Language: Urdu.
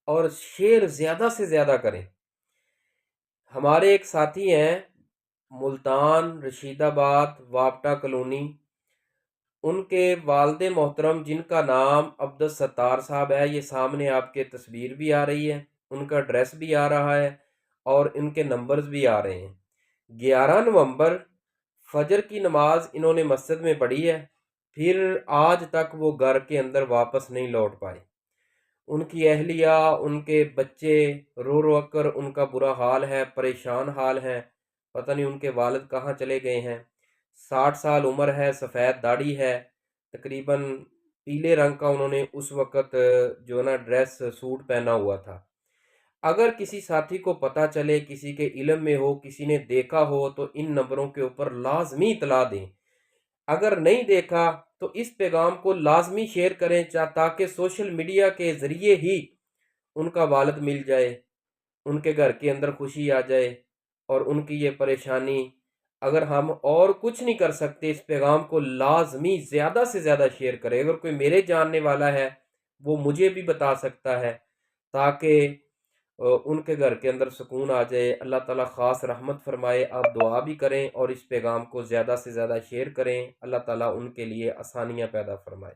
اور شیئر زیادہ سے زیادہ کریں۔ ہمارے ایک ساتھی ہیں ملتان، رشید آباد، وابٹا کالونی، ان کے والد محترم جن کا نام عبدالستار صاحب ہے، یہ سامنے آپ کے تصویر بھی آ رہی ہے، ان کا ایڈریس بھی آ رہا ہے اور ان کے نمبرز بھی آ رہے ہیں۔ 11 نومبر فجر کی نماز انہوں نے مسجد میں پڑھی ہے، پھر آج تک وہ گھر کے اندر واپس نہیں لوٹ پائے۔ ان کی اہلیہ، ان کے بچے رو رو کر ان کا برا حال ہے، پریشان حال ہے، پتہ نہیں ان کے والد کہاں چلے گئے ہیں۔ 60 سال عمر ہے، سفید داڑھی ہے، تقریباً پیلے رنگ کا انہوں نے اس وقت جو نا ڈریس سوٹ پہنا ہوا تھا۔ اگر کسی ساتھی کو پتہ چلے، کسی کے علم میں ہو، کسی نے دیکھا ہو تو ان نمبروں کے اوپر لازمی اطلاع دیں۔ اگر نہیں دیکھا تو اس پیغام کو لازمی شیئر کریں تاکہ سوشل میڈیا کے ذریعے ہی ان کا والد مل جائے، ان کے گھر کے اندر خوشی آ جائے اور ان کی یہ پریشانی۔ اگر ہم اور کچھ نہیں کر سکتے، اس پیغام کو لازمی زیادہ سے زیادہ شیئر کریں۔ اگر کوئی میرے جاننے والا ہے وہ مجھے بھی بتا سکتا ہے تاکہ ان کے گھر کے اندر سکون آ جائے، اللہ تعالیٰ خاص رحمت فرمائے۔ آپ دعا بھی کریں اور اس پیغام کو زیادہ سے زیادہ شیئر کریں، اللہ تعالیٰ ان کے لیے آسانیاں پیدا فرمائے۔